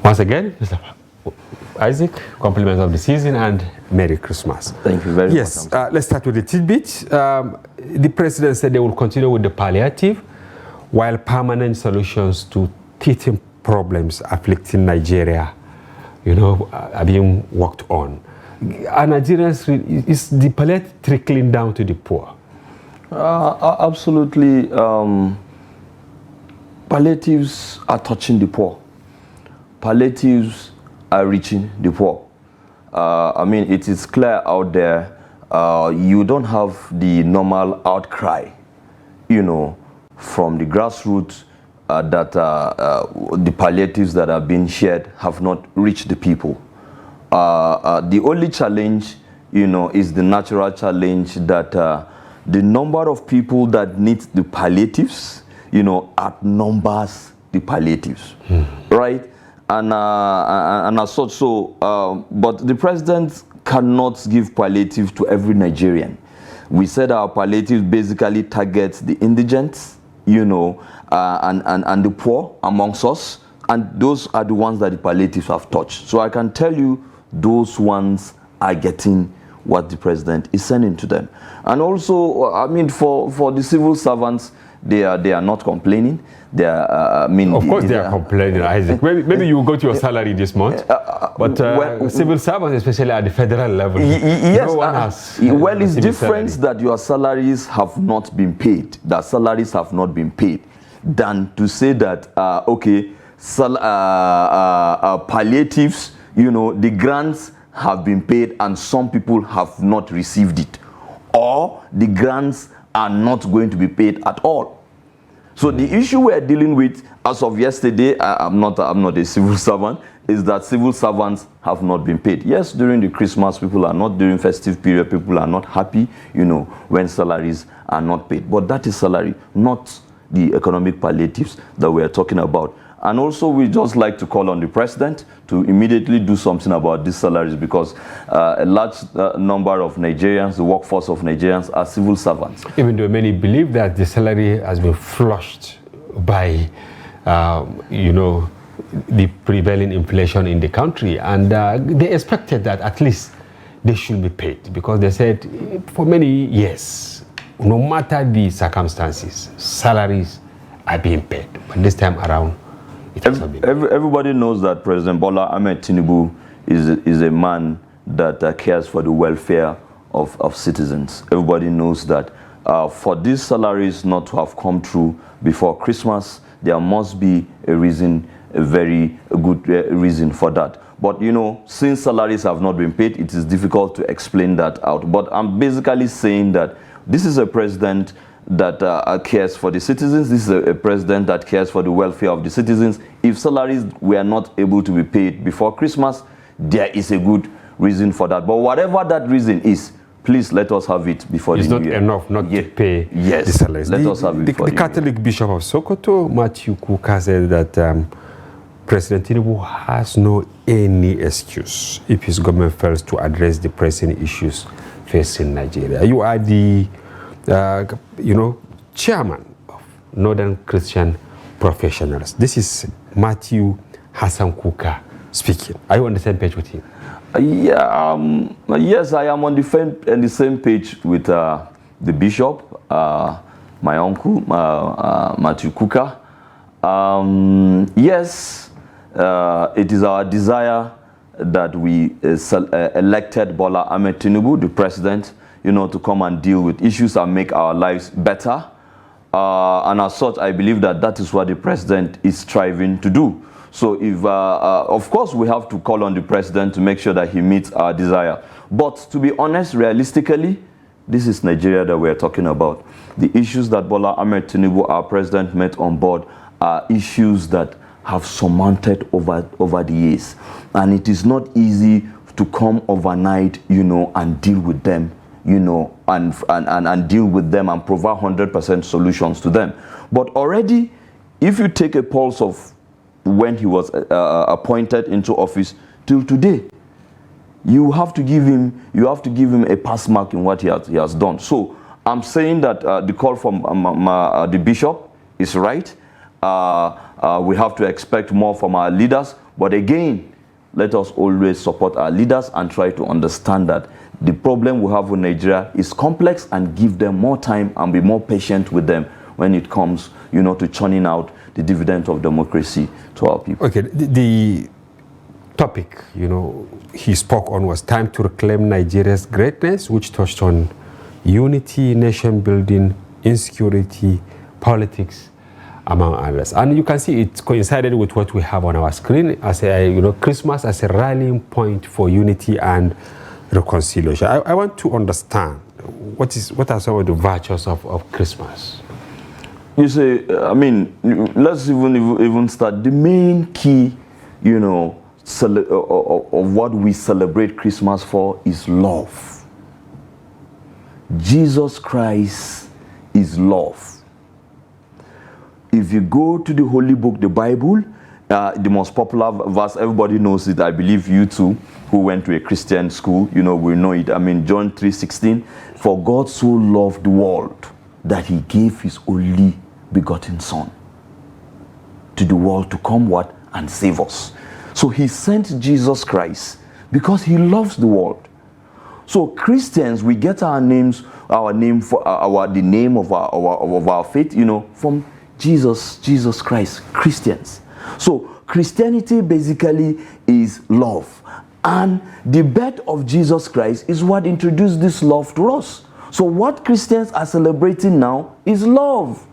Once again, Mr. Isaac, compliments of the season and Merry Christmas. Thank you very much. Yes, let's start with the tidbit. The president said they will continue with the palliative while permanent solutions to teething problems afflicting Nigeria, are being worked on. Are Nigerians, is the palliative trickling down to the poor? Absolutely. Palliatives are touching the poor. Palliatives are reaching the poor. I mean, it is clear out there, you don't have the normal outcry, from the grassroots that the palliatives that are being shared have not reached the people. The only challenge, is the natural challenge that the number of people that need the palliatives, outnumbers the palliatives, right? And as such, but the president cannot give palliative to every Nigerian. We said our palliative basically targets the indigents, and the poor amongst us, and those are the ones that the palliatives have touched. So I can tell you, those ones are getting what the president is sending to them. And also, I mean, for the civil servants, they are not complaining. They are, of course, they are complaining, Isaac. Maybe you will go to your salary this month, but civil servants, especially at the federal level, yes, no one has. Well, it's different that your salaries have not been paid. That salaries have not been paid, than to say that palliatives, the grants have been paid and some people have not received it, or the grants are not going to be paid at all. So the issue we are dealing with as of yesterday, I'm not a civil servant, is that civil servants have not been paid. Yes, during the Christmas, people are not, during festive period, people are not happy, when salaries are not paid. But that is salary, not the economic palliatives that we are talking about. And also, we just like to call on the president to immediately do something about these salaries, because a large number of Nigerians, the workforce of Nigerians, are civil servants. Even though many believe that the salary has been flushed by, the prevailing inflation in the country, and they expected that at least they should be paid, because they said for many years, no matter the circumstances, salaries are being paid. But this time around, everybody knows that President Bola Ahmed Tinubu is a man that cares for the welfare of citizens. Everybody knows that for these salaries not to have come through before Christmas, there must be a reason, a very good reason for that. But since salaries have not been paid, it is difficult to explain that out. But I'm basically saying that this is a president that cares for the citizens. This is a president that cares for the welfare of the citizens. If salaries were not able to be paid before Christmas, there is a good reason for that. But whatever that reason is, please let us have it before the New Year. It's not enough not to pay the salaries. Let us have it before the Catholic Bishop of Sokoto, Matthew Kuka, said that President Tinubu has no any excuse if his government fails to address the pressing issues facing Nigeria. You are the chairman of Northern Christian Professionals. This is Matthew Hassan Kuka speaking. Are you on the same page with him? Yes, I am on the same page with the bishop, my uncle, Matthew Kuka. Yes, it is our desire that we elected Bola Ahmed Tinubu, the president, to come and deal with issues and make our lives better. And as such, I believe that is what the president is striving to do. So if, of course, we have to call on the president to make sure that he meets our desire. But to be honest, realistically, this is Nigeria that we're talking about. The issues that Bola Ahmed Tinubu, our president, met on board are issues that have surmounted over the years. And it is not easy to come overnight, and deal with them, and deal with them and provide 100% solutions to them. But already, if you take a pulse of when he was appointed into office till today, you have to give him a pass mark in what he has done. So I'm saying that the call from the bishop is right. We have to expect more from our leaders, But again, let us always support our leaders and try to understand that the problem we have with Nigeria is complex, and give them more time and be more patient with them when it comes, to churning out the dividend of democracy to our people. Okay, the topic, he spoke on was time to reclaim Nigeria's greatness, which touched on unity, nation building, insecurity, politics, among others. And you can see it coincided with what we have on our screen as Christmas as a rallying point for unity and reconciliation. I want to understand what are some of the virtues of Christmas. You say, let's even start. The main key, of what we celebrate Christmas for is love. Jesus Christ is love. If you go to the Holy Book, the Bible, the most popular verse, everybody knows it. I believe you too, who went to a Christian school, we know it. John 3:16, for God so loved the world that he gave his only begotten Son to the world to come and save us. So he sent Jesus Christ because he loves the world. So Christians, we get our name for the name of our faith, from Jesus Christ, Christians. So Christianity basically is love. And the birth of Jesus Christ is what introduced this love to us. So what Christians are celebrating now is love.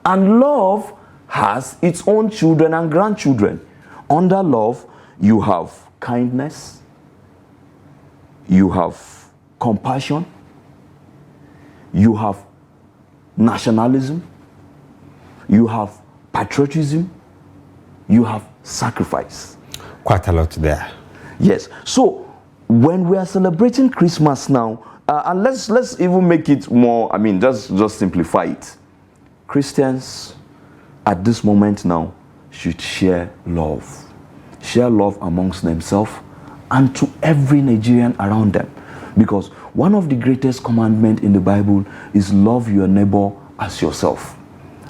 And love has its own children and grandchildren. Under love, you have kindness, you have compassion, you have nationalism, you have patriotism, you have sacrifice. Quite a lot there. Yes. So when we are celebrating Christmas now, and let's even make it more, just simplify it. Christians at this moment now should share love. Share love amongst themselves and to every Nigerian around them. Because one of the greatest commandments in the Bible is love your neighbor as yourself.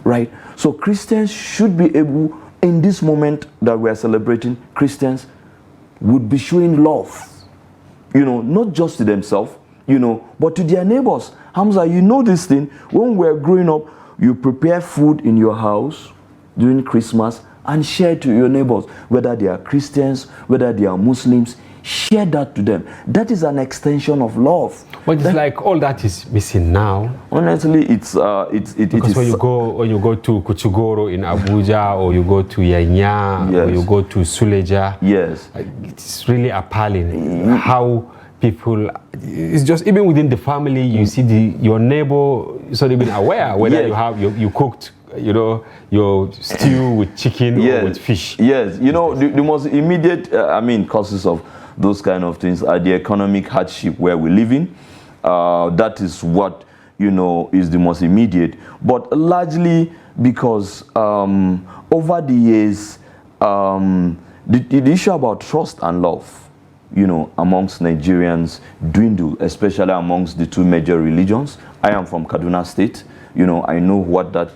Right? So Christians should be able, in this moment that we are celebrating, Christians would be showing love. Not just to themselves, but to their neighbors. Hamza, this thing, when we're growing up, you prepare food in your house during Christmas and share it to your neighbors, whether they are Christians, whether they are Muslims. Share that to them. That is an extension of love. But it's like all that is missing now. Honestly, because when you go to Kuchugoro in Abuja, or you go to Yanya, yes, or you go to Suleja, yes, it's really appalling how people. It's just even within the family, you see your neighbor is not even aware whether you cooked your stew with chicken or with fish. Yes, the most immediate causes of those kind of things are the economic hardship where we live in. That is what is the most immediate, but largely because over the years the issue about trust and love amongst Nigerians dwindle, especially amongst the two major religions. I am from Kaduna State. I know what that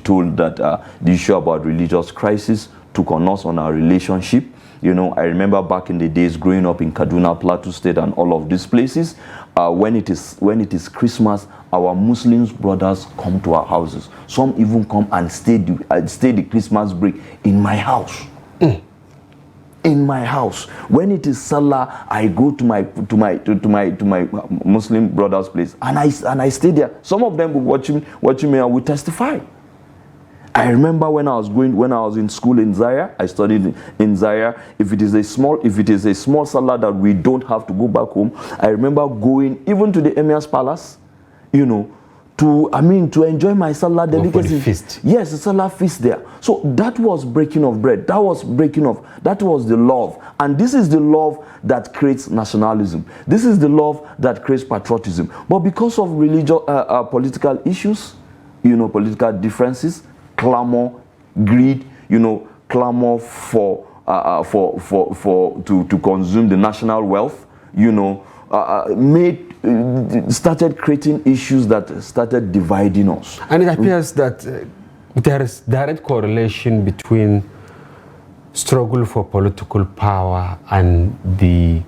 told that the issue about religious crisis took on us on our relationship. I remember back in the days growing up in Kaduna, Plateau State, and all of these places. When it is Christmas, our Muslims brothers come to our houses. Some even come and stay the Christmas break in my house. In my house. When it is Salah, I go to my Muslim brother's place and I stay there. Some of them will watch me and will testify. I remember when I was in school in Zaire, I studied in Zaire. If it is a small Salah that we don't have to go back home, I remember going even to the Emir's palace, to enjoy my Salah delicacy. Feast. Yes, the Salah feast there. So that was breaking of bread. That was the love. And this is the love that creates nationalism. This is the love that creates patriotism. But because of religious, political issues, political differences, clamor, greed, clamor to consume the national wealth, started creating issues that started dividing us. And it appears that there is direct correlation between struggle for political power and the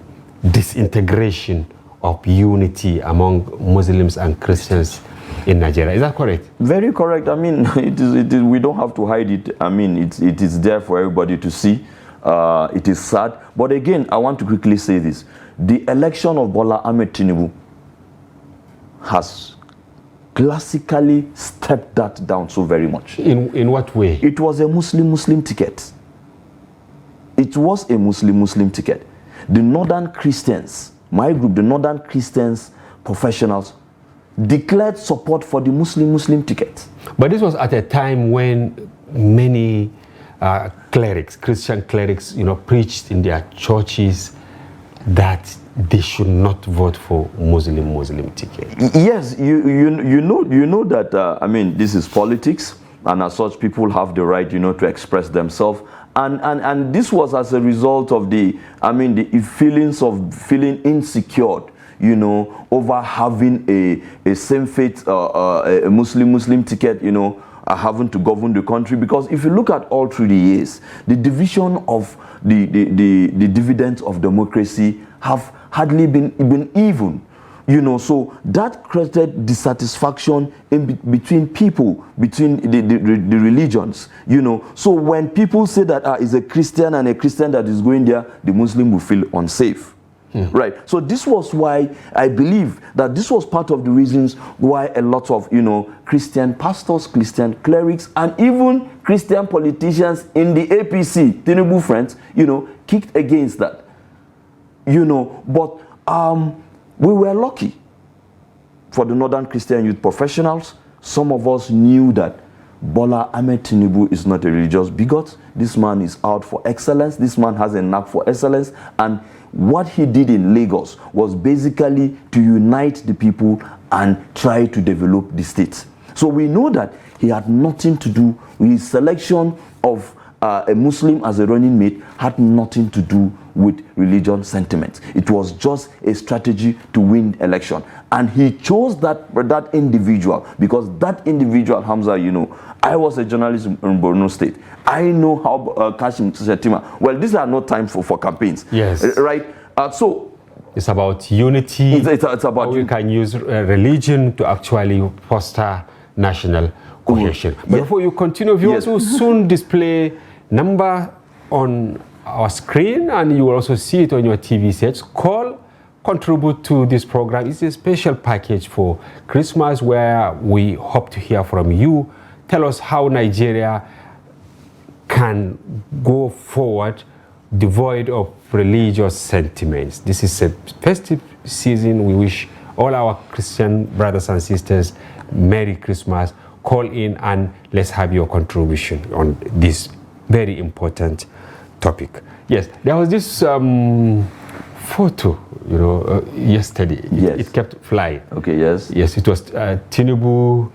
disintegration of unity among Muslims and Christians in Nigeria. Is that correct? Very correct. I mean, it is, we don't have to hide it. I mean, it is there for everybody to see. It is sad. But again, I want to quickly say this. The election of Bola Ahmed Tinubu has classically stepped that down so very much. In what way? It was a Muslim ticket. It was a Muslim ticket. The Northern Christians, my group, the Northern Christians professionals, declared support for the Muslim ticket. But this was at a time when many clerics, Christian clerics, preached in their churches that they should not vote for Muslim ticket. Yes, you know that. I mean, this is politics, and as such, people have the right, to express themselves. And this was as a result of the feelings of feeling insecure, over having a same faith, a Muslim ticket, having to govern the country. Because if you look at all through the years, the division of the dividends of democracy have hardly been even. So that created dissatisfaction between people, between the religions, So when people say that is a Christian and a Christian that is going there, the Muslim will feel unsafe. Right. So this was why I believe that this was part of the reasons why a lot of, Christian pastors, Christian clerics, and even Christian politicians in the APC, Tinubu friends, kicked against that. But we were lucky for the Northern Christian youth professionals. Some of us knew that Bola Ahmed Tinubu is not a religious bigot. This man is out for excellence. This man has a knack for excellence. And what he did in Lagos was basically to unite the people and try to develop the state. So we know that he had nothing to do with his selection of a Muslim as a running mate, had nothing to do with religion sentiments. It was just a strategy to win election. And he chose that individual because that individual, Hamza, I was a journalist in Borno State. I know how Kashim Shettima. Well, these are not times for campaigns. Yes. Right? So it's about unity. It's about we can use religion to actually foster national cohesion. But before you continue, viewers will soon display number on our screen, and you will also see it on your TV sets. Call, contribute to this program. It's a special package for Christmas where we hope to hear from you. Tell us how Nigeria can go forward devoid of religious sentiments. This is a festive season. We wish all our Christian brothers and sisters Merry Christmas. Call in and let's have your contribution on this very important topic. Yes, there was this photo, yesterday. Yes. It kept flying. Okay, yes. Yes, it was Tinubu,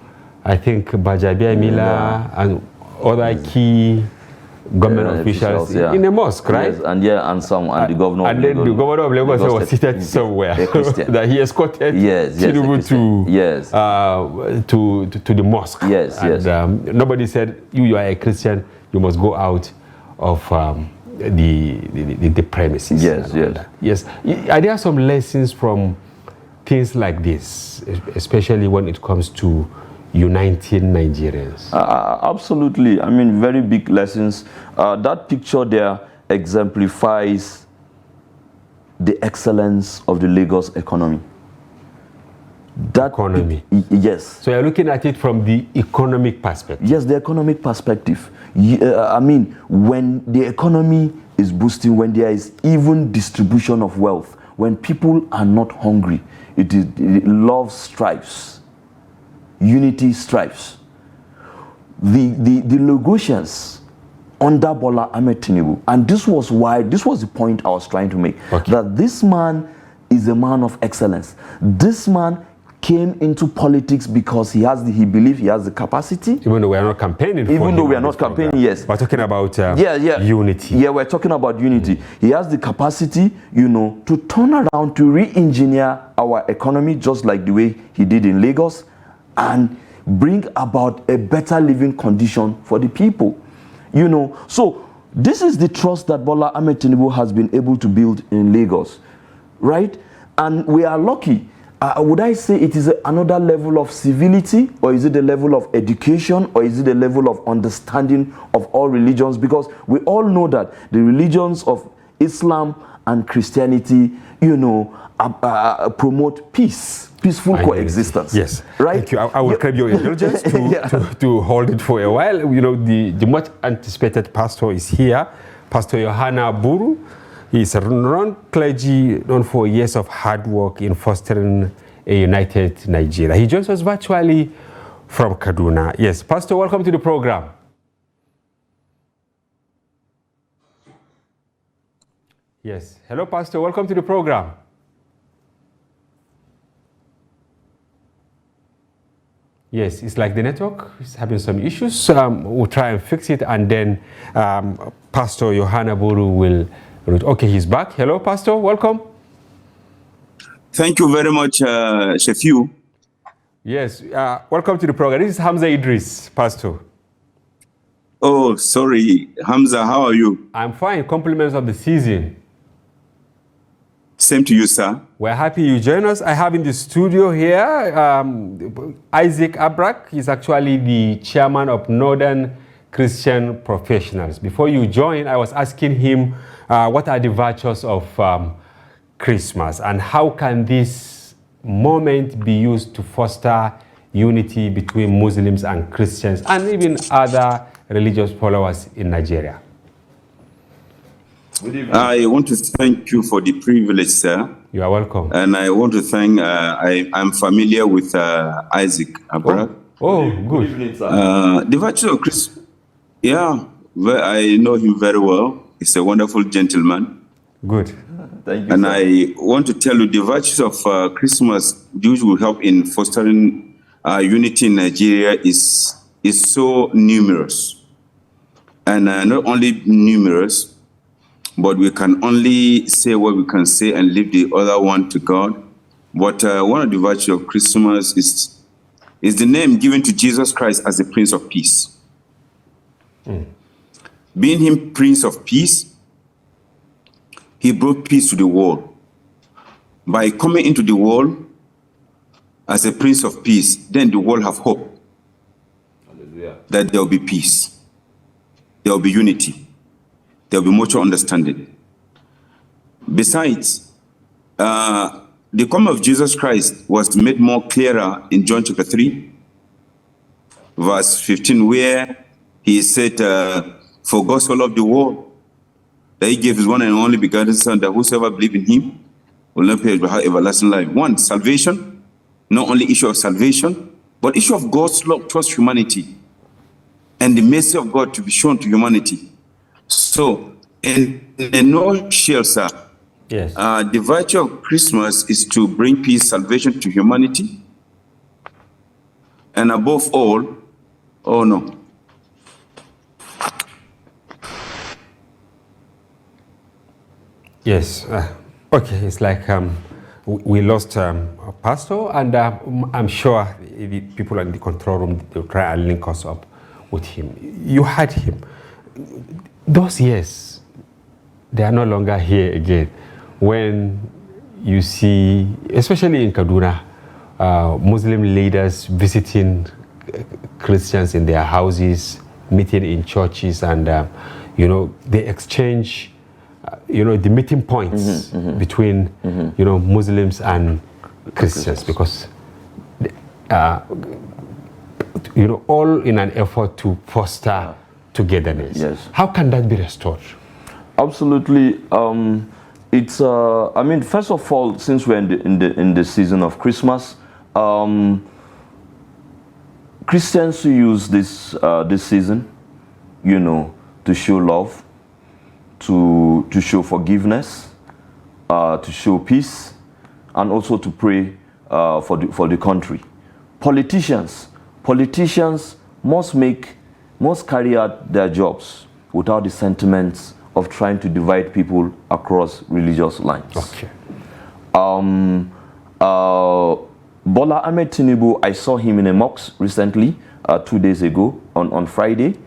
I think Bajabiya Mila, and other key government officials in a mosque, right? Yes, and the governor. And then the governor of Lagos was seated somewhere that he escorted Tinubu to the mosque. Yes, and nobody said you are a Christian, you must go out of the premises. Yes. Are there some lessons from things like this, especially when it comes to uniting Nigerians? Absolutely. I mean, very big lessons. That picture there exemplifies the excellence of the Lagos economy. Economy. Yes. So you're looking at it from the economic perspective. Yes, the economic perspective. I mean, when the economy is boosting, when there is even distribution of wealth, when people are not hungry, love strives, unity strives. The Lagosians under Bola Ahmed Tinubu, and this was the point I was trying to make, that this man is a man of excellence. This man came into politics because he believed he has the capacity. Even though we are not campaigning for him. Even though we are not campaigning, yes. We're talking about unity. Yeah, we're talking about unity. He has the capacity, to turn around, to re-engineer our economy, just like the way he did in Lagos, and bring about a better living condition for the people. So This is the trust that Bola Ahmed Tinubu has been able to build in Lagos, right? And we are lucky. Would I say it is another level of civility, or is it the level of education, or is it the level of understanding of all religions? Because we all know that the religions of Islam and Christianity, you know, promote peace, peaceful coexistence. Yes, right. Thank you. I will crave your indulgence to hold it for a while. You know, the much anticipated pastor is here, Pastor Yohana Buru. He is a renowned clergy known for years of hard work in fostering a united Nigeria. He joins us virtually from Kaduna. Yes, Pastor, welcome to the program. Yes, hello, Pastor, welcome to the program. Yes, it's like the network is having some issues. We'll try and fix it, and then Pastor Yohana Buru will... Okay, he's back. Hello, Pastor. Welcome. Thank you very much, Shefiu. Yes, welcome to the program. This is Hamza Idris, Pastor. Oh, sorry. Hamza, how are you? I'm fine. Compliments of the season. Same to you, sir. We're happy you join us. I have in the studio here Isaac Abrak. He's actually the chairman of Northern Christian Professionals. Before you join, I was asking him what are the virtues of Christmas, and how can this moment be used to foster unity between Muslims and Christians and even other religious followers in Nigeria? I want to thank you for the privilege, sir. You are welcome. And I want to thank, I'm familiar with Isaac Abrak. Oh, good. Good evening, sir. The virtue of Christmas, yeah, I know him very well. He's a wonderful gentleman. Good. Thank you, And sir. I want to tell you the virtues of Christmas, which will help in fostering unity in Nigeria, is so numerous. And not only numerous, but we can only say what we can say and leave the other one to God. But one of the virtues of Christmas is the name given to Jesus Christ as the Prince of Peace. Being him Prince of Peace, he brought peace to the world. By coming into the world as a Prince of Peace, then the world have hope. Hallelujah. That there will be peace, there will be unity, there will be mutual understanding. Besides, the coming of Jesus Christ was made more clearer in John chapter 3, verse 15, where he said, for God so loved the world, that he gave his one and only begotten Son, that whosoever believes in him will not perish but have everlasting life. One, salvation, not only issue of salvation, but issue of God's love towards humanity and the mercy of God to be shown to humanity. So, in a nutshell, sir, yes, the virtue of Christmas is to bring peace, salvation to humanity, and above all, oh no. yes. Okay, it's like we lost a pastor, and I'm sure the people in the control room, they'll try and link us up with him. You had him. Those years, they are no longer here again. When you see, especially in Kaduna, Muslim leaders visiting Christians in their houses, meeting in churches, and you know, they exchange, you know, the meeting points between, you know, Muslims and Christians, because, you know, all in an effort to foster togetherness. Yes. How can that be restored? Absolutely. It's. I mean, first of all, since we're in the season of Christmas, Christians use this season, you know, to show love, to show forgiveness, to show peace, and also to pray for the country. Politicians must carry out their jobs without the sentiments of trying to divide people across religious lines. Okay. Bola Ahmed Tinubu, I saw him in a mosque recently, 2 days ago on Friday.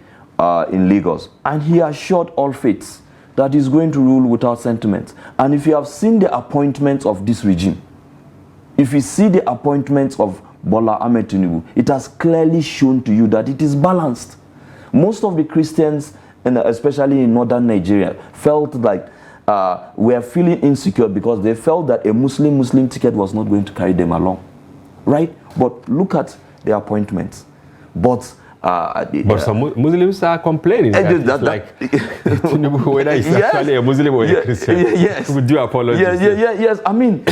in Lagos, and he assured all faiths that he's going to rule without sentiment. And if you have seen the appointments of this regime, if you see the appointments of Bola Ahmed Tinubu, it has clearly shown to you that it is balanced. Most of the Christians, and especially in northern Nigeria, felt like were feeling insecure because they felt that a Muslim ticket was not going to carry them along, right? But look at the appointments. But some Muslims are complaining that like Tinubu, whether he's actually a Muslim or a Christian, yes, would do apologies. Yes. I mean,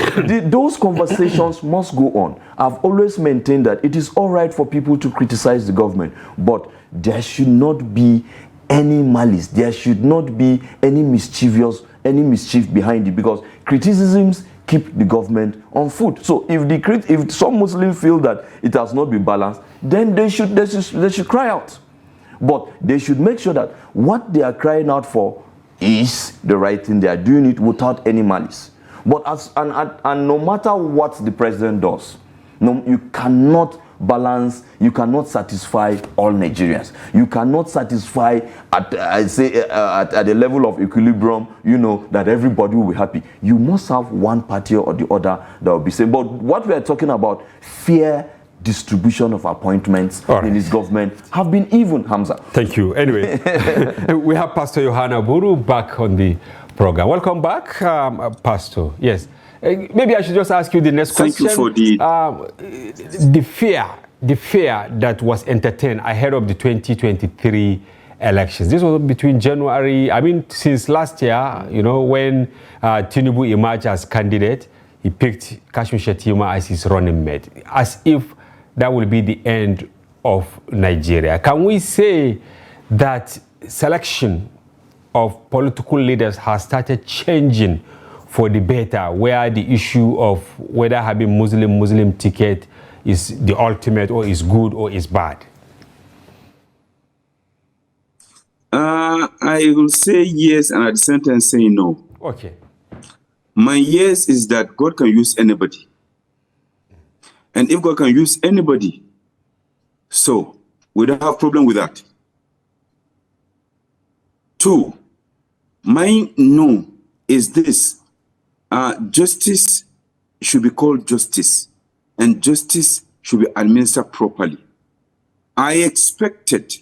those conversations must go on. I've always maintained that it is all right for people to criticize the government, but there should not be any malice. There should not be any mischief behind it, because criticisms keep the government on foot. So if some Muslims feel that it has not been balanced, then they should cry out. But they should make sure that what they are crying out for is the right thing. They are doing it without any malice. But and no matter what the president does, you cannot balance, you cannot satisfy all Nigerians. You cannot satisfy at the level of equilibrium, that everybody will be happy. You must have one party or the other that will be saying. But what we are talking about, fair distribution of appointments in this government, have been even, Hamza. Thank you. Anyway, we have Pastor Yohana Buru back on the program. Welcome back, Pastor. Yes. Maybe I should just ask you the next question. Thank you for the fear that was entertained ahead of the 2023 elections. This was between January, since last year, when Tinubu emerged as candidate, he picked Kashmir Shettima as his running mate, as if that will be the end of Nigeria. Can we say that selection of political leaders has started changing for the better, where the issue of whether having Muslim ticket is the ultimate, or is good, or is bad? I will say yes, and at the same time say no. Okay. My yes is that God can use anybody. And if God can use anybody, so we don't have problem with that. 2, my no is this. Justice should be called justice, and justice should be administered properly. I expected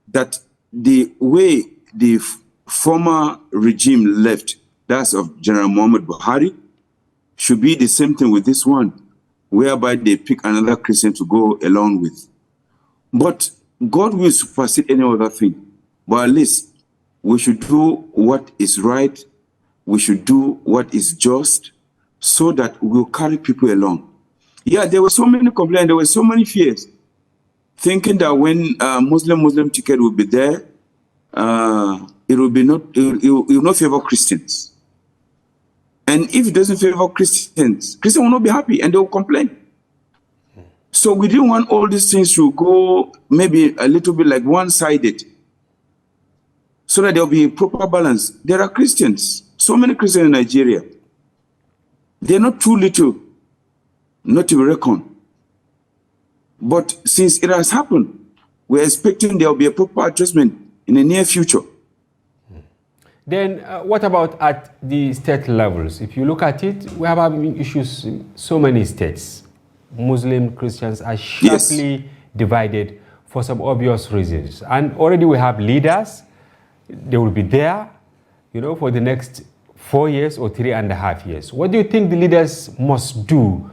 that the way the former regime left, that's of General Muhammad Buhari, should be the same thing with this one, whereby they pick another Christian to go along with. But God will supersede any other thing. But at least we should do what is right. We should do what is just, so that we'll carry people along. Yeah, there were so many complaints, there were so many fears, thinking that when Muslim ticket will be there, it will not favor Christians. And if it doesn't favor Christians will not be happy and they will complain. So we didn't want all these things to go maybe a little bit like one-sided, so that there will be a proper balance. There are Christians, so many Christians in Nigeria. They're not too little not to be reckoned. But since it has happened, we're expecting there will be a proper adjustment in the near future. Then what about at the state levels? If you look at it, we have having issues in so many states. Muslim Christians are sharply divided for some obvious reasons. And already we have leaders. They will be there, for the next 4 years or 3.5 years. What do you think the leaders must do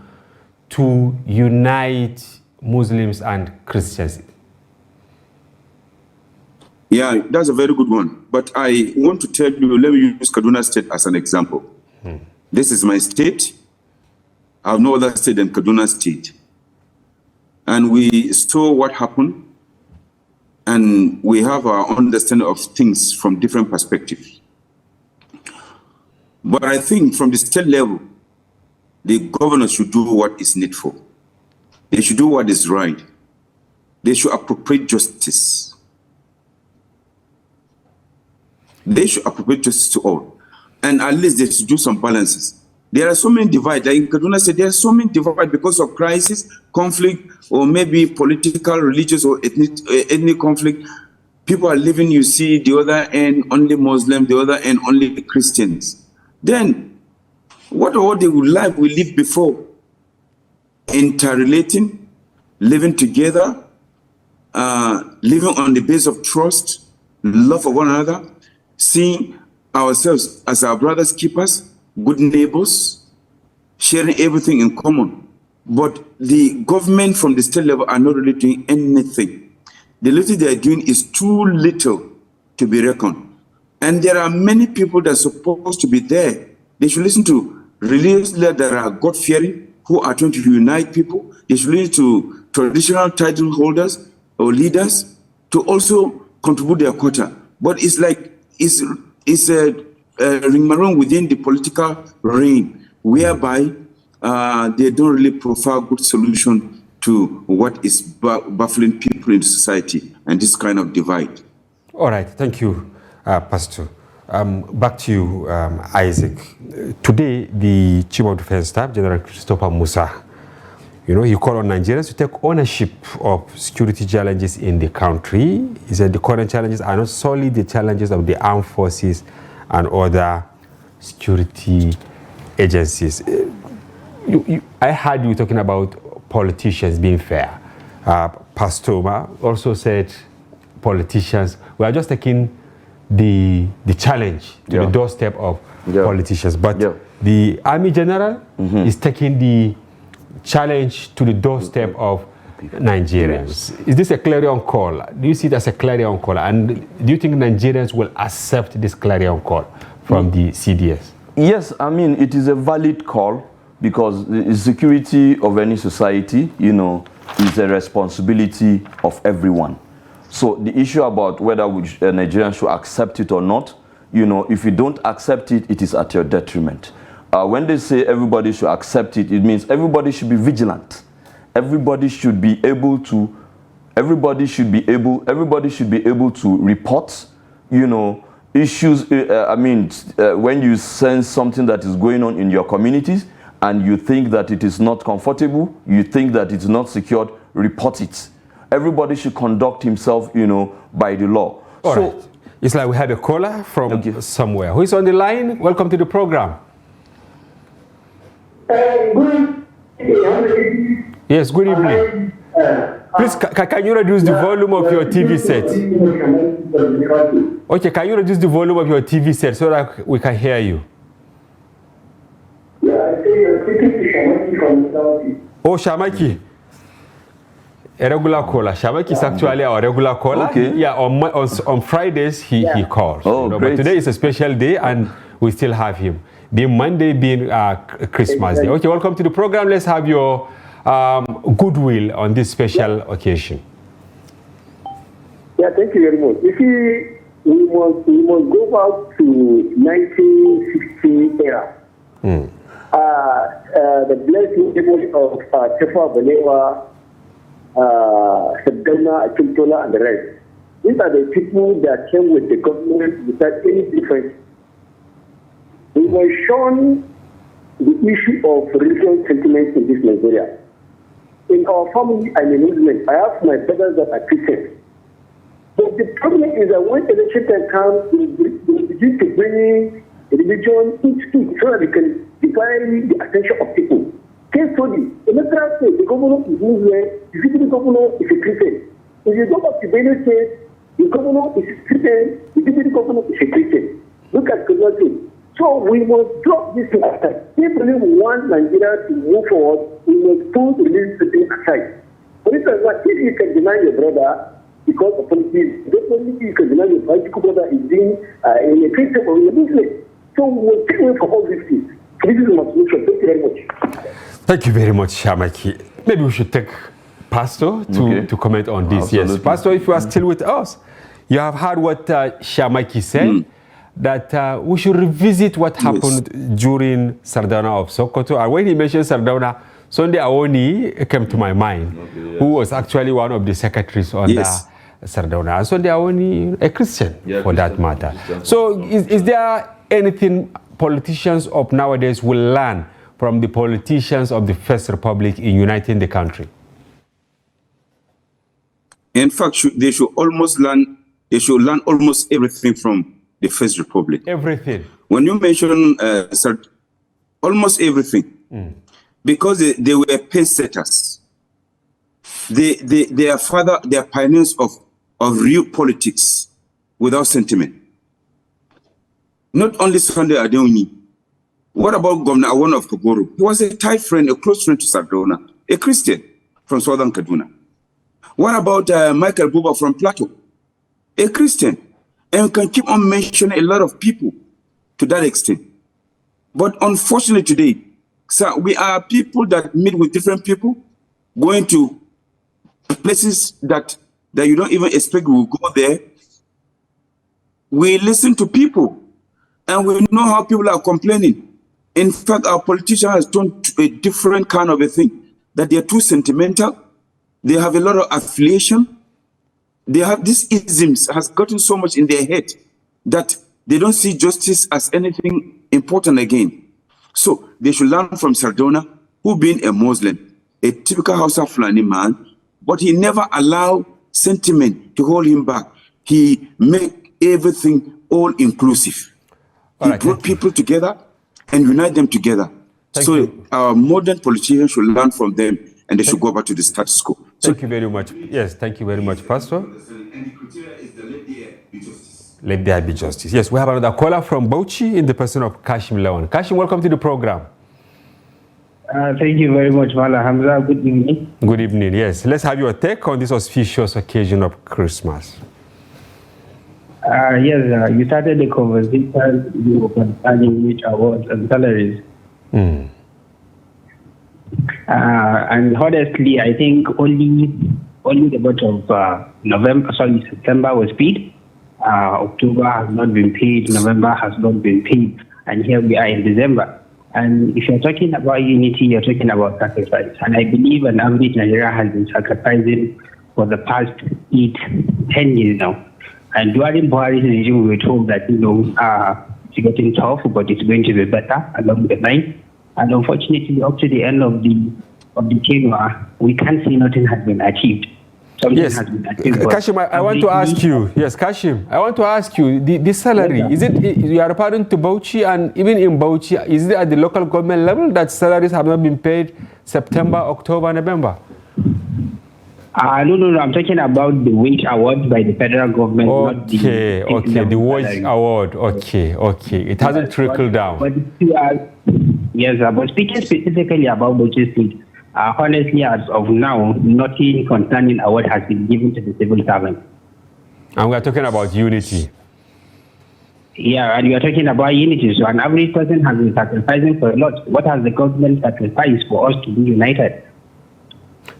to unite Muslims and Christians? Yeah, that's a very good one. But I want to tell you, let me use Kaduna State as an example. This is my state. I have no other state than Kaduna State. And we saw what happened. And we have our understanding of things from different perspectives. But I think from the state level, the governors should do what is needful. They should do what is right. They should appropriate justice. They should appropriate justice to all. And at least they should do some balances. There are so many divides. Like in Kaduna State, there are so many divides because of crisis, conflict, or maybe political, religious, or ethnic conflict. People are living, you see, the other end only Muslim, the other end only Christians. Then, what all the life we lived before? Interrelating, living together, living on the basis of trust, love for one another, seeing ourselves as our brothers' keepers, good neighbors, sharing everything in common. But the government from the state level are not really doing anything. The little they are doing is too little to be reckoned. And there are many people that are supposed to be there. They should listen to religious leaders that are God-fearing, who are trying to unite people. They should listen to traditional title holders or leaders to also contribute their quota. But it's like, it's a ring-around within the political reign, whereby they don't really profile good solution to what is baffling people in society and this kind of divide. All right, thank you, Pastor. Back to you, Isaac. Today, the Chief of Defense Staff, General Christopher Musa, he called on Nigerians to take ownership of security challenges in the country. He said the current challenges are not solely the challenges of the armed forces and other security agencies. I heard you talking about politicians being fair. Pastor Omar also said politicians, we are just taking the challenge to the doorstep of politicians. But the Army General is taking the challenge to the doorstep of Nigerians. Is this a clarion call? Do you see it as a clarion call? And do you think Nigerians will accept this clarion call from the CDS? Yes, I mean, it is a valid call because the security of any society, is a responsibility of everyone. So the issue about whether Nigerians should accept it or not, if you don't accept it, it is at your detriment. When they say everybody should accept it, it means everybody should be vigilant. Everybody should be able to report, issues. When you sense something that is going on in your communities and you think that it is not comfortable, you think that it's not secured, report it. Everybody should conduct himself, by the law. All right. It's like we have a caller from somewhere. Who is on the line? Welcome to the program. Good evening. Yes, good evening. Please, can you reduce the volume of your TV set? Okay, can you reduce the volume of your TV set so that we can hear you? Yeah, I say you're speaking to Shamaki from Saudi. Oh, Shamaki. A regular caller. Shamaki is actually our regular caller. Okay. Yeah, on Fridays he calls. Oh, great. But today is a special day and we still have him. The Monday being Christmas Day. Okay, welcome to the program. Let's have your goodwill on this special occasion. Yeah, thank you very much. You see, we must go back to 1960 era. The blessed people of Tefa Balewa, Sadana, Akintola, and the rest. These are the people that came with the government without any difference. We were shown the issue of religious sentiments in this Nigeria. In our family, I'm a Muslim. I have my brothers that are Christians. But the problem is that when election time comes, we begin to bring religion into so that we can divide the attention of people. Case study, in the state, the governor is Muslim, the deputy governor is a Christian. If you go back to Benue State, the governor is a Christian, the deputy governor is a Christian. Look at Kaduna State. So we must drop this aside. If we want Nigeria to move forward, we must put religious thing aside. For instance, if you can deny your brother because of politics, definitely you can deny your biological brother is being in a Christian or in a Muslim. So we will take away from all these things. This is my solution. Thank you very much. Thank you very much, Shamaki. Maybe we should take Pastor to comment on this. Absolutely. Yes, Pastor, if you are still with us, you have heard what Shamaki said. That we should revisit what happened during Sardauna of Sokoto. And when he mentioned Sardauna, Sunday Awoni came to my mind, who was actually one of the secretaries under Sardauna. And Sunday Awoni, a Christian for that matter. So is there anything politicians of nowadays will learn from the politicians of the First Republic in uniting the country? In fact, they should almost learn they should learn almost everything from the First Republic. Everything. When you mention almost everything, because they were pace setters. They are pioneers of real politics without sentiment. Not only Sunday Adeyemi. What about Governor Awon of Kogoro? He was a tight friend, a close friend to Sardauna, a Christian from Southern Kaduna. What about Michael Buba from Plateau? A Christian. And we can keep on mentioning a lot of people to that extent. But unfortunately today, sir, we are people that meet with different people, going to places that you don't even expect we will go there. We listen to people, and we know how people are complaining. In fact, our politician has turned to a different kind of a thing, that they are too sentimental. They have a lot of affiliation. They have these isms has gotten so much in their head that they don't see justice as anything important again. So they should learn from Sardauna, who being a Muslim, a typical Hausa Fulani man, but he never allowed sentiment to hold him back. He made everything all inclusive. He brought people together and unite them together. So our modern politicians should learn from them, and they should go back to the status quo. Thank you very much. Yes, thank you very much, Pastor. And the criteria is the let there be justice. Let there be justice. Yes, we have another caller from Bauchi in the person of Kashim Lawan. Kashim, welcome to the program. Thank you very much, Mala Hamza. Good evening. Good evening. Yes, let's have your take on this auspicious occasion of Christmas. Yes, you started the conversation concerning which awards and salaries. And honestly, I think only the month of September was paid. October has not been paid. November has not been paid. And here we are in December. And if you're talking about unity, you're talking about sacrifice. And I believe an average Nigeria has been sacrificing for the past 10 years now. And during Buhari's regime, we were told that, it's getting tough, but it's going to be better along the line. And unfortunately, up to the end of the tenure, we can't see nothing has been achieved. Yes, Kashim, I want to ask you. Yes, Kashim, I want to ask you. The salary, is it you are referring to Bauchi, and even in Bauchi, is it at the local government level that salaries have not been paid September, October, November? No. I'm talking about the wage award by the federal government. Okay, the wage award. Okay. It hasn't trickled down. But yes, but speaking specifically about Bauchi State, honestly, as of now, nothing concerning award has been given to the civil servants. And we are talking about unity. Yeah, and we are talking about unity. So an average person has been sacrificing for a lot. What has the government sacrificed for us to be united?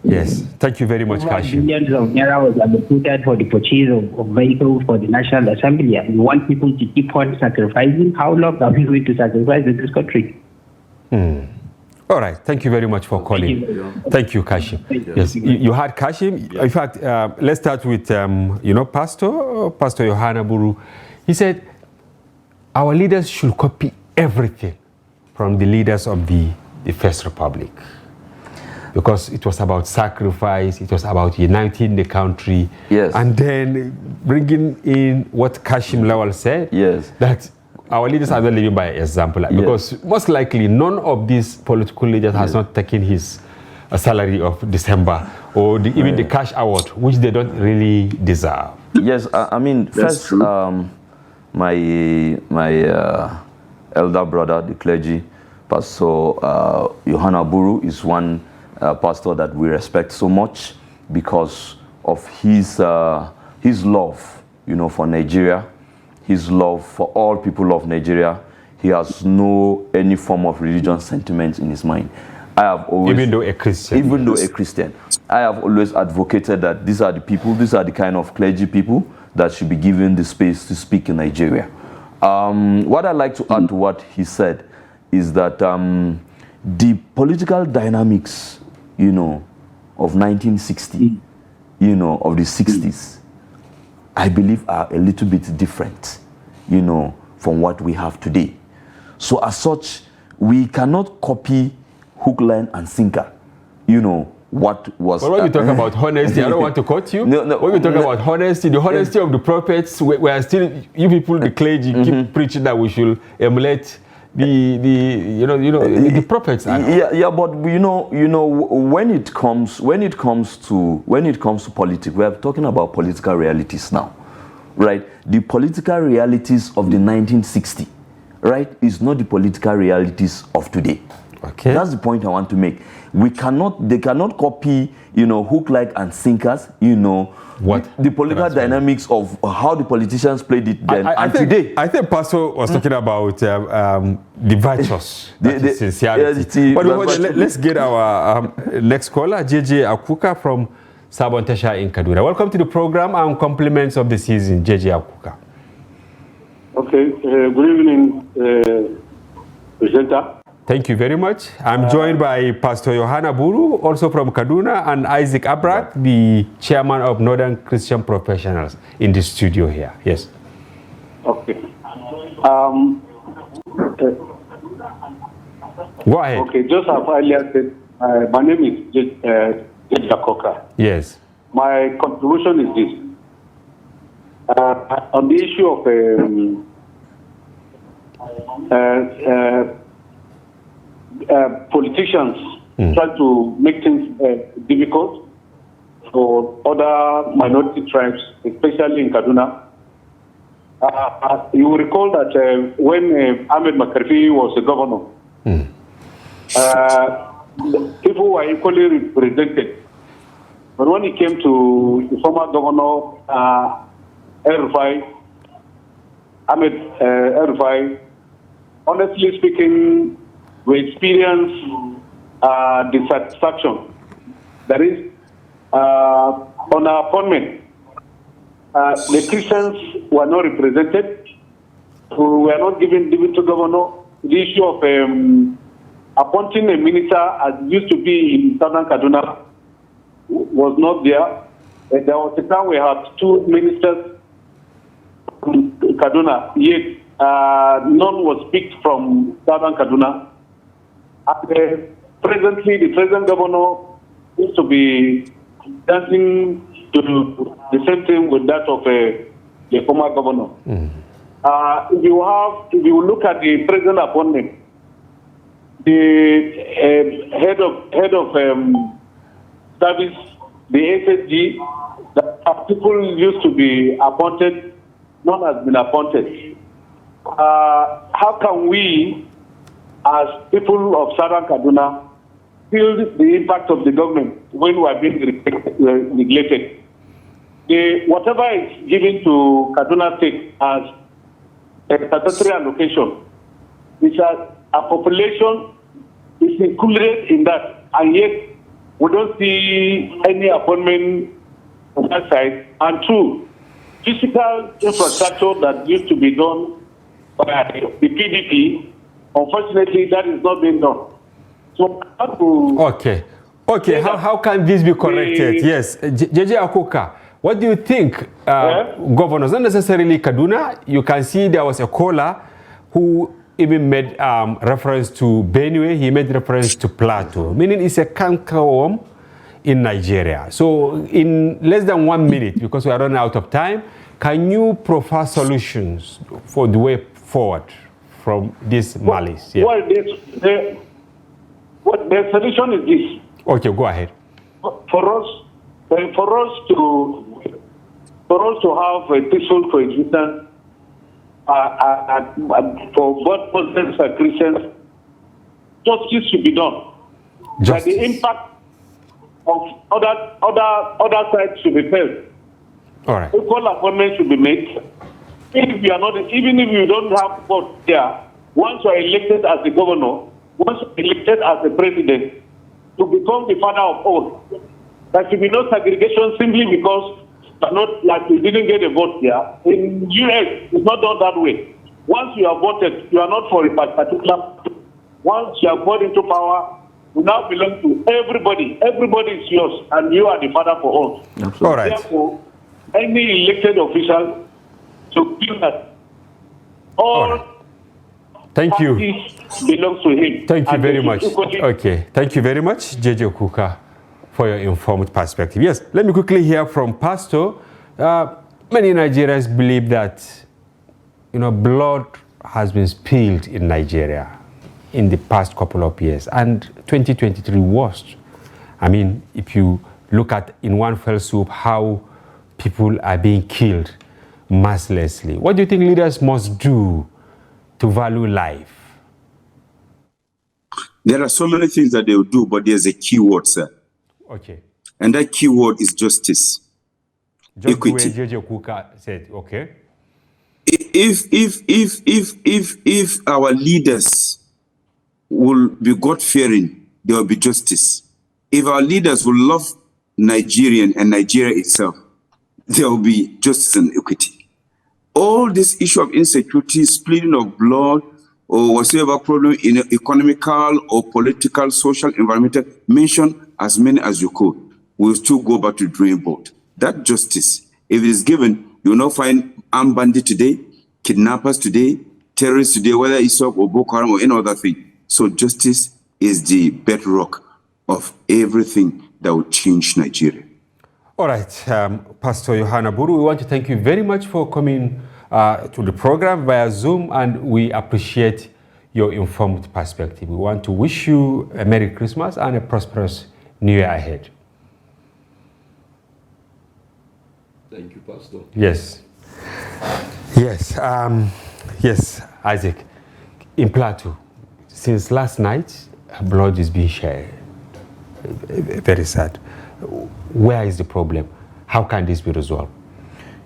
Yes, thank you very much, Kashim. Millions of naira was allocated for the purchase of vehicles for the National Assembly. And we want people to keep on sacrificing. How long are we going to sacrifice in this country? All right, thank you very much for calling. Thank you, Kashim. Yes, you had Kashim. In fact, let's start with, Pastor Yohana Buru. He said, our leaders should copy everything from the leaders of the First Republic. Because it was about sacrifice, it was about uniting the country. Yes. And then bringing in what Kashim Lawal said, yes, that our leaders are not living by example. Yes. Because most likely none of these political leaders has not taken his salary of December or even the cash award, which they don't really deserve. Yes, I mean, first, my elder brother, the clergy, Pastor Yohana Buru, is one pastor that we respect so much because of his love, for Nigeria, his love for all people of Nigeria. He has no any form of religion sentiment in his mind. I have always, even though a Christian, I have always advocated that these are the people, these are the kind of clergy people that should be given the space to speak in Nigeria. What I'd like to add to what he said is that the political dynamics, of 1960, of the 60s, I believe are a little bit different, from what we have today. So as such, we cannot copy hook, line, and sinker, what was... But when you talk about honesty, I don't want to quote you. No, when you talk about honesty, the honesty of the prophets, we are still, you people, the clergy, keep preaching that we should emulate the prophets. Yeah, but when it comes to politics, we are talking about political realities now, right? The political realities of the 1960, right, is not the political realities of today. Okay, that's the point I want to make. They cannot copy, hook, line, and sinkers, what the political dynamics of how the politicians played it then today. I think Pastor was talking about the virtues, the sincerity. But let's get our next caller, JJ Akuka from Sabon Tasha in Kaduna. Welcome to the program and compliments of the season, JJ Akuka. Okay, good evening, presenter. Thank you very much. I'm joined by Pastor Yohana Buru, also from Kaduna, and Isaac Abrak, the chairman of Northern Christian Professionals, in the studio here. Yes. Okay. Go ahead. Okay, just as earlier said, my name is Jakoka. Yes. My contribution is this. On the issue of politicians try to make things difficult for other minority tribes, especially in Kaduna. You will recall that when Ahmed Makarfi was the governor, people were equally represented. But when it came to the former governor, Ahmed El-Rufai, honestly speaking, we experienced dissatisfaction. That is, on our appointment, the Christians were not represented. We were not given to governor. The issue of appointing a minister, as used to be in Southern Kaduna, was not there. There was a time we had 2 ministers from Kaduna, yet none was picked from Southern Kaduna. And, presently, the present governor seems to be dancing to the same thing with that of the former governor. If you look at the present appointment, the head of service, the SSG, that people used to be appointed, none has been appointed. How can we, as people of Southern Kaduna, feel the impact of the government when we are being neglected? Whatever is given to Kaduna State as a statutory allocation, which has a population is included in that, and yet we don't see any appointment on that side. And 2, physical infrastructure that used to be done by the PDP, unfortunately, that is not being done. So, okay. How can this be corrected? Yes, JJ Akuka, what do you think, governors, not necessarily Kaduna? You can see there was a caller who even made reference to Benue. He made reference to Plateau, meaning it's a cankerworm in Nigeria. So, in less than 1 minute, because we are running out of time, can you provide solutions for the way forward from this malice? Yeah. Well, the solution is this. Okay, go ahead. For us to have a peaceful coexistence for both Muslims and Christians, justice should be done. But the impact of other sides should be felt. All right. Equal appointments should be made. Even if you don't have vote there, once you are elected as the governor, once you are elected as the president, to become the father of all, there should be no segregation simply because you didn't get a vote there. In US, it's not done that way. Once you are voted, you are not for a particular. Once you have got into power, you now belong to everybody. Everybody is yours, and you are the father for all. Absolutely. All right. Therefore, any elected official to feel that all Thank you. belongs to him. Thank you very much. Okay. Thank you very much, JJ Okuka for your informed perspective. Yes, let me quickly hear from Pastor. Many Nigerians believe that, blood has been spilled in Nigeria in the past couple of years, and 2023 worst. I mean, if you look at in one fell swoop how people are being killed mercilessly, what do you think leaders must do to value life? There are so many things that they will do, but there's a key word, sir. Okay. And that key word is justice. Just Equity. the way J.J. Kuka said, okay. If our leaders will be God-fearing, there will be justice. If our leaders will love Nigerian and Nigeria itself, there will be justice and equity. All this issue of insecurity, splitting of blood, or whatsoever problem in economical or political, social, environmental, mention as many as you could. We'll still go back to the drawing board. That justice, if it is given, you will not find armed bandits today, kidnappers today, terrorists today, whether it's ISOP or Boko Haram or any other thing. So justice is the bedrock of everything that will change Nigeria. All right, Pastor Yohana Buru, we want to thank you very much for coming to the program via Zoom, and we appreciate your informed perspective. We want to wish you a Merry Christmas and a prosperous New Year ahead. Thank you, Pastor. Yes. Yes. Yes, Isaac. In Plateau, since last night, blood is being shared. Very sad. Where is the problem? How can this be resolved?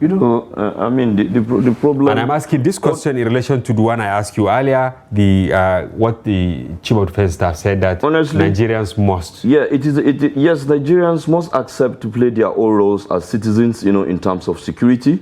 I mean, the problem... And I'm asking this question in relation to the one I asked you earlier, what the Chief of Defense Staff said, that honestly, Nigerians must... Yeah, yes, Nigerians must accept to play their own roles as citizens, in terms of security,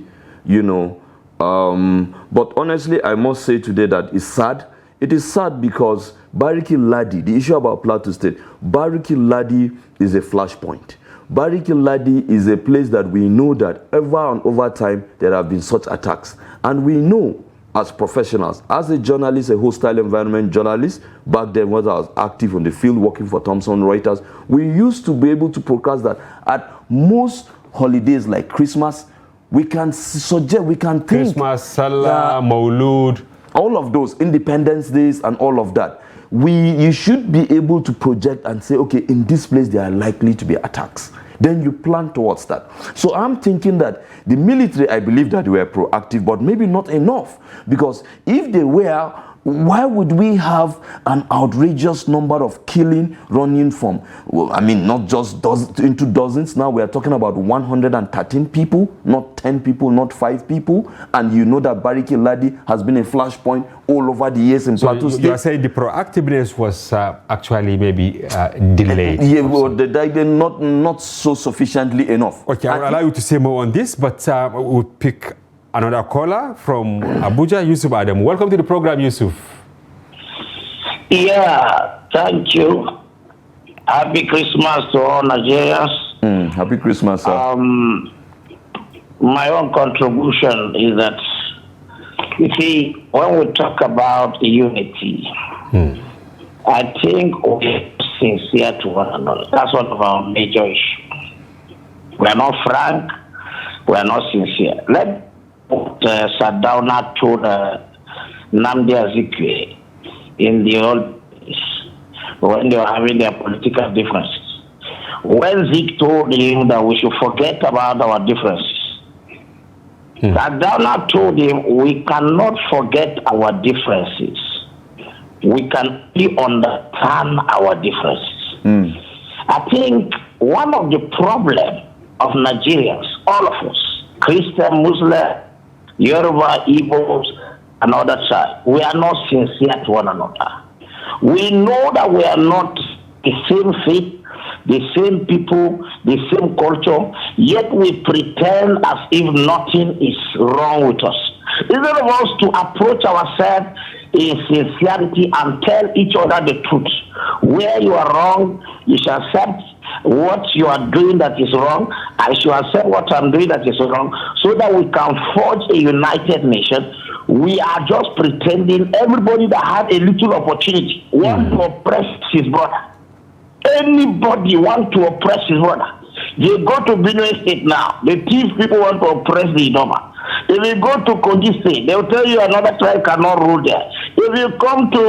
But honestly, I must say today that it's sad. It is sad because Bariki Ladi, the issue about Plateau State, Bariki Ladi is a flashpoint. Bariki Ladi is a place that we know that ever and over time there have been such attacks. And we know as professionals, as a journalist, a hostile environment journalist, back then when I was active on the field working for Thomson Reuters, we used to be able to broadcast that at most holidays like Christmas, we can suggest, we can think. Christmas, Salah, Maulud. All of those, Independence Days and all of that. You should be able to project and say, okay, in this place there are likely to be attacks. Then you plan towards that. So I'm thinking that the military, I believe that they were proactive, but maybe not enough. Because if they were, why would we have an outrageous number of killing running from, not just into dozens. Now we are talking about 113 people, not 10 people, not 5 people. And you know that Bariki Ladi has been a flashpoint all over the years in Plateau State. You are saying the proactiveness was actually maybe delayed? Yeah, well, not so sufficiently enough. Okay, I will allow you to say more on this, but we'll pick another caller from Abuja, Yusuf Adam. Welcome to the program, Yusuf. Yeah, thank you. Happy Christmas to all Nigerians. Happy Christmas, sir. My own contribution is that, you see, when we talk about unity, I think we're sincere to one another. That's one of our major issues. We're not frank, we're not sincere. Sardauna told Nnamdi Azikiwe in the old days when they were having their political differences. When Zik told him that we should forget about our differences, Sardauna told him we cannot forget our differences. We can only understand our differences. I think one of the problems of Nigerians, all of us, Christian, Muslim, Yoruba, Igbos, and other side, we are not sincere to one another. We know that we are not the same faith, the same people, the same culture, yet we pretend as if nothing is wrong with us. Instead of us to approach ourselves in sincerity and tell each other the truth. Where you are wrong, you shall accept what you are doing that is wrong. I shall accept what I'm doing that is wrong, so that we can forge a united nation. We are just pretending everybody that had a little opportunity wants to oppress his brother. anybody want to oppress his brother, they go to Benue State now. The thief people want to oppress the Idoma. If you go to Kogi State, they'll tell you another tribe cannot rule there. If you come to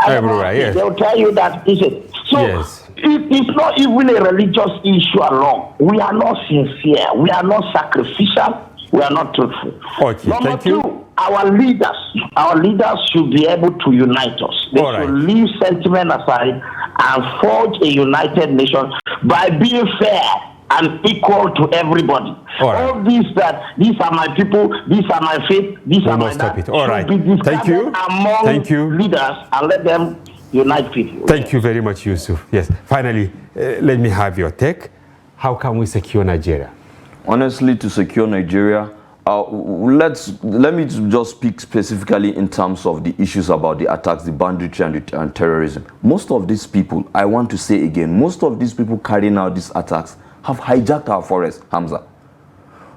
everywhere, yes, they'll tell you that it's it. So yes, it's not even a religious issue alone. We are not sincere. We are not sacrificial. We are not truthful. Okay, Number two, our leaders should be able to unite us. They should leave sentiment aside and forge a united nation by being fair and equal to everybody. All these these are my people, these are my faith, these are my that. All right. Thank you. Among leaders and let them unite people. Thank you very much, Yusuf. Yes. Finally, let me have your take. How can we secure Nigeria? Honestly, to secure Nigeria, let me just speak specifically in terms of the issues about the attacks, the banditry and terrorism. Most of these people, I want to say again, most of these people carrying out these attacks have hijacked our forest, Hamza.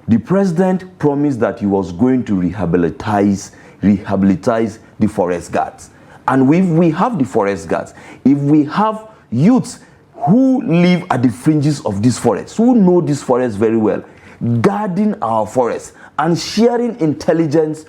The president promised that he was going to rehabilitate the forest guards. And if we have the forest guards, if we have youths who live at the fringes of these forests, who know these forests very well, guarding our forests and sharing intelligence,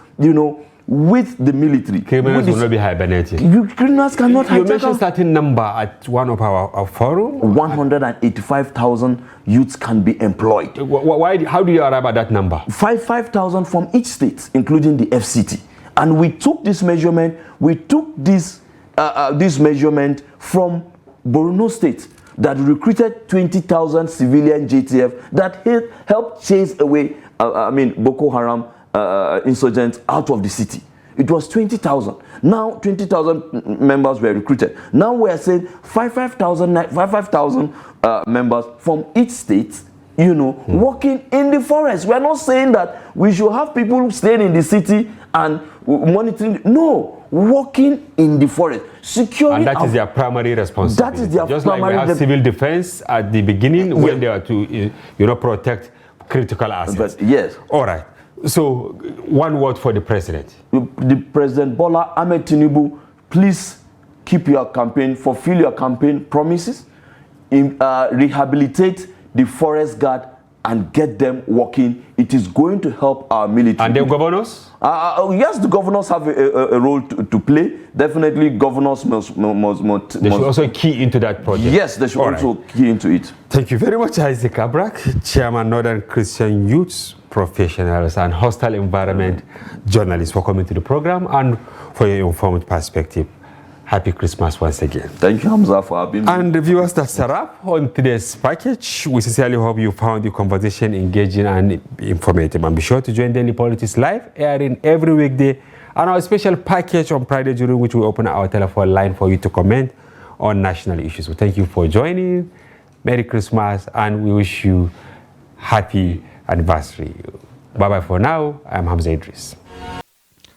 with the military. Criminals will not be hibernating. Criminals cannot hijack. You mentioned a certain number at one of our forum. 185,000 youths can be employed. Why? How do you arrive at that number? 5,000 from each state, including the FCT. And we took this measurement. We took this measurement from Borno State that recruited 20,000 civilian JTF that helped chase away, Boko Haram insurgents out of the city. It was 20,000. Now 20,000 members were recruited. Now we are saying 5,000 members from each state, working in the forest. We are not saying that we should have people staying in the city and monitoring. No. Working in the forest, securing, and that is their primary responsibility. That is their just primary. Like we have civil defense at the beginning when they are to, protect critical assets. But yes. All right. So, one word for the president. The President Bola Ahmed Tinubu, please keep your campaign, fulfill your campaign promises, rehabilitate the forest guard and get them working. It is going to help our military. And the governors? Yes, the governors have a role to play. Definitely, governors must. They should also key into that project. Yes, they should also key into it. Thank you very much, Isaac Abrak, Chairman, Northern Christian Youth Professionals and Hostile Environment Journalist, for coming to the program and for your informed perspective. Happy Christmas once again. Thank you, Hamza, for having me. And the viewers, that's a wrap on today's package. We sincerely hope you found the conversation engaging and informative. And be sure to join Daily Politics Live, airing every weekday, and our special package on Friday, during which we open our telephone line for you to comment on national issues. So thank you for joining. Merry Christmas, and we wish you happy anniversary. Bye-bye for now. I'm Hamza Idris.